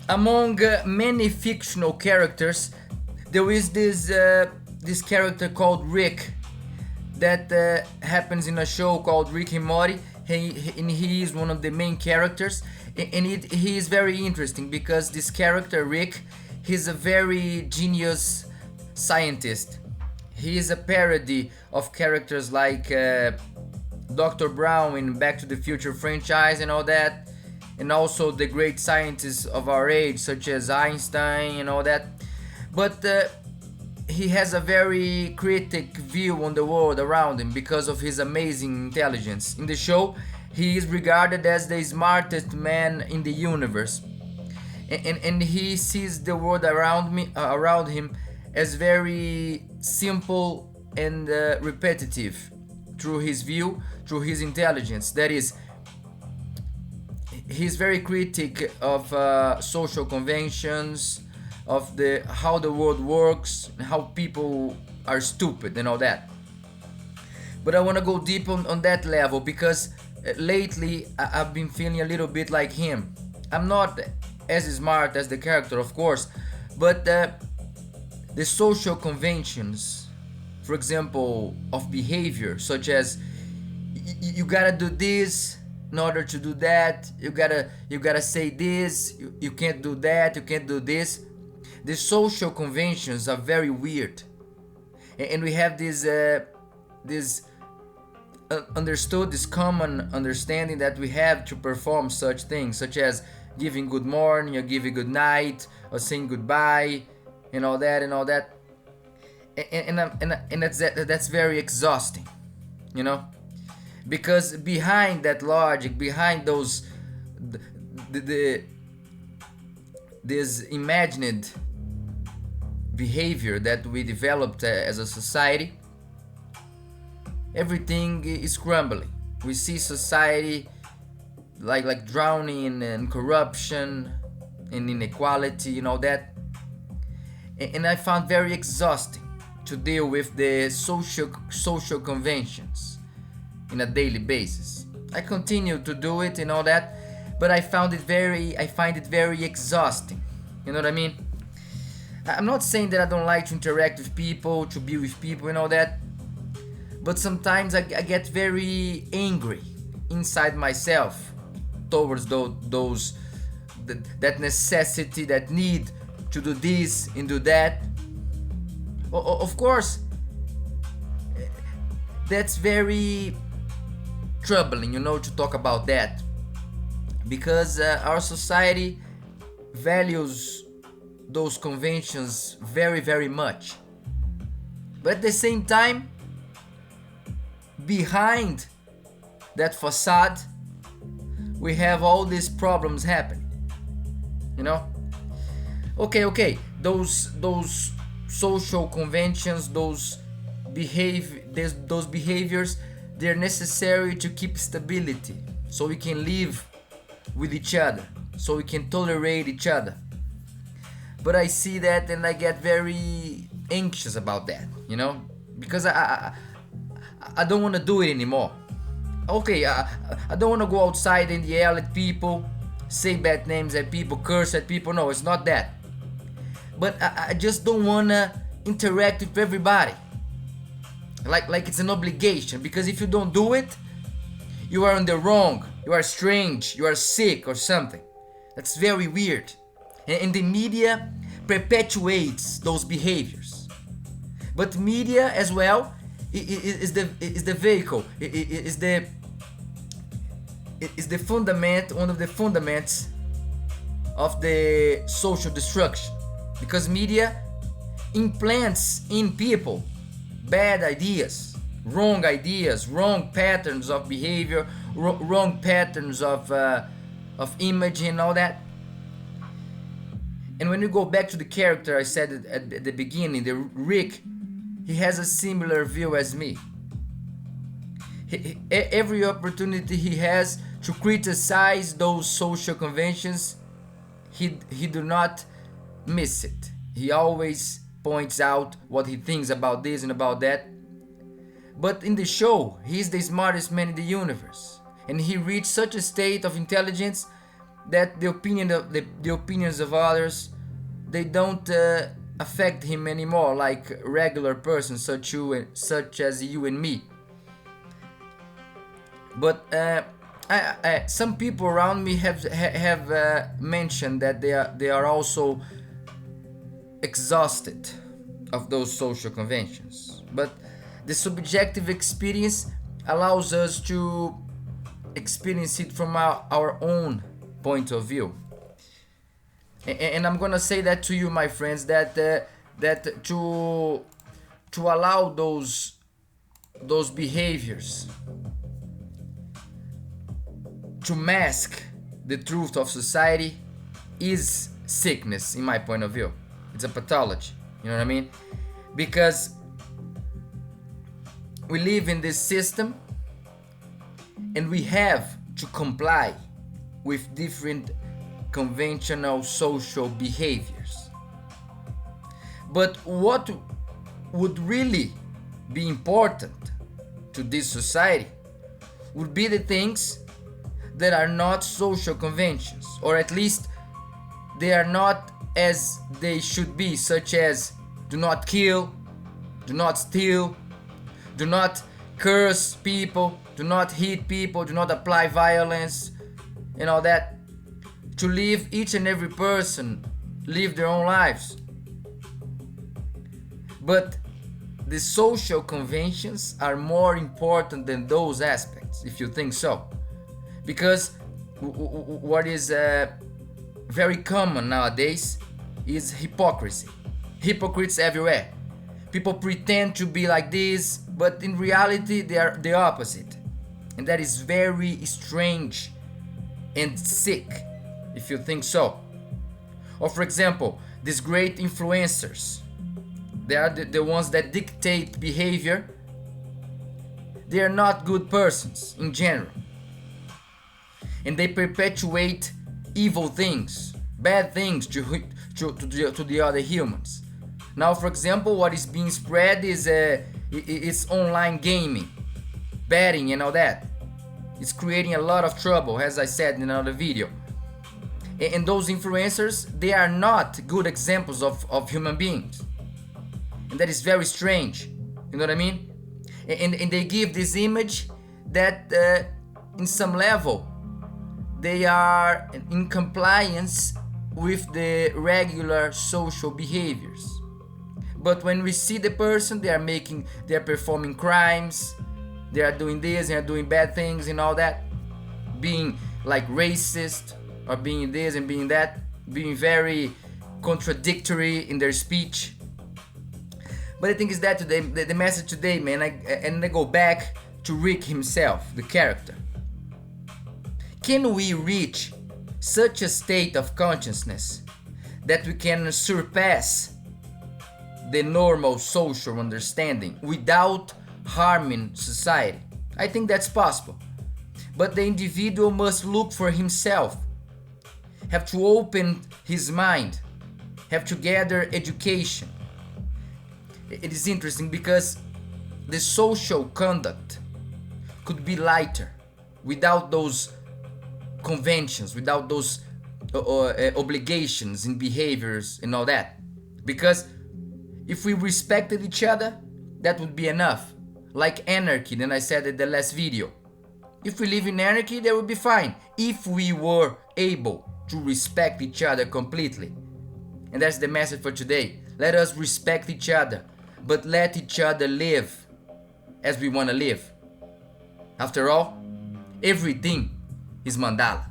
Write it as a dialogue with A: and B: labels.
A: Among many fictional characters, there is this character called Rick that happens in a show called Rick and Morty. And he is one of the main characters, and he is very interesting because this character Rick, he's a very genius scientist. He is a parody of characters like Dr. Brown in Back to the Future franchise and all that, and also the great scientists of our age, such as Einstein and all that. But he has a very critic view on the world around him because of his amazing intelligence. In the show, he is regarded as the smartest man in the universe, and he sees the world around him as very simple and repetitive through his view, through his intelligence. That is, he's very critic of social conventions, of the how the world works, and how people are stupid and all that. But I want to go deep on that level because lately I've been feeling a little bit like him. I'm not as smart as the character, of course, but the social conventions, for example, of behavior, such as you gotta do this in order to do that, you gotta say this, you can't do that, you can't do this. The social conventions are very weird, and we have this understood, this common understanding that we have to perform such things, such as giving good morning or giving good night or saying goodbye and all that and all that. And that's very exhausting, you know, because behind that logic, behind those the this imagined behavior that we developed as a society, everything is crumbling. We see society like drowning in corruption and inequality and all that. And I found very exhausting to deal with the social conventions in a daily basis. I continue to do it and all that, but I find it very exhausting. You know what I mean? I'm not saying that I don't like to interact with people, to be with people and all that, but sometimes I get very angry inside myself towards that necessity, that need to do this and do that. Of course, that's very troubling, to talk about that, because our society values those conventions very, very much. But at the same time, behind that facade, we have all these problems happening. Okay. Those social conventions, those behaviors, they're necessary to keep stability, so we can live with each other, so we can tolerate each other. But I see that and I get very anxious about that, because I don't want to do it anymore. Okay, I don't want to go outside and yell at people, say bad names at people, curse at people. No, it's not that. But I just don't want to interact with everybody like it's an obligation, because if you don't do it, you are in the wrong, you are strange, you are sick or something. That's very weird. And the media perpetuates those behaviors. But media as well is the vehicle, is the fundament, one of the fundaments of the social destruction, because media implants in people bad ideas, wrong patterns of behavior, wrong patterns of image and all that. And when you go back to the character I said at the beginning, the Rick, he has a similar view as me. Every opportunity he has to criticize those social conventions, he do not miss it. He always points out what he thinks about this and about that. But in the show, he's the smartest man in the universe, and he reached such a state of intelligence that the opinions of others, they don't affect him anymore like regular persons such as you and me. But some people around me have mentioned that they are also exhausted of those social conventions. But the subjective experience allows us to experience it from our own point of view. And I'm gonna say that to you, my friends, that to allow those behaviors to mask the truth of society is sickness, in my point of view. It's a pathology, you know what I mean? Because we live in this system and we have to comply with different conventional social behaviors. But what would really be important to this society would be the things that are not social conventions, or at least they are not as they should be, such as do not kill, do not steal, do not curse people, do not hit people, do not apply violence, and all that. To leave each and every person live their own lives. But the social conventions are more important than those aspects, if you think so. Because what is very common nowadays is hypocrisy. Hypocrites everywhere. People pretend to be like this, but in reality they are the opposite. And that is very strange and sick, if you think so. Or for example, these great influencers, they are the ones that dictate behavior. They are not good persons in general. And they perpetuate evil things, bad things to the other humans. Now, for example, what is being spread is it's online gaming, betting and all that. It's creating a lot of trouble, as I said in another video. And those influencers, they are not good examples of human beings. And that is very strange, you know what I mean? And they give this image that in some level, they are in compliance with the regular social behaviors. But when we see the person, they are performing crimes, they are doing this, they are doing bad things and all that, being like racist or being this and being that, being very contradictory in their speech. But the thing is that today, the message today, man, I go back to Rick himself, the character. Can we reach such a state of consciousness that we can surpass the normal social understanding without harming society? I think that's possible. But the individual must look for himself, have to open his mind, have to gather education. It is interesting because the social conduct could be lighter without those conventions, without those obligations in behaviors and all that. Because if we respected each other, that would be enough. Like anarchy, then I said in the last video. If we live in anarchy, that would be fine. If we were able to respect each other completely. And that's the message for today. Let us respect each other, but let each other live as we want to live. After all, everything is Mandala.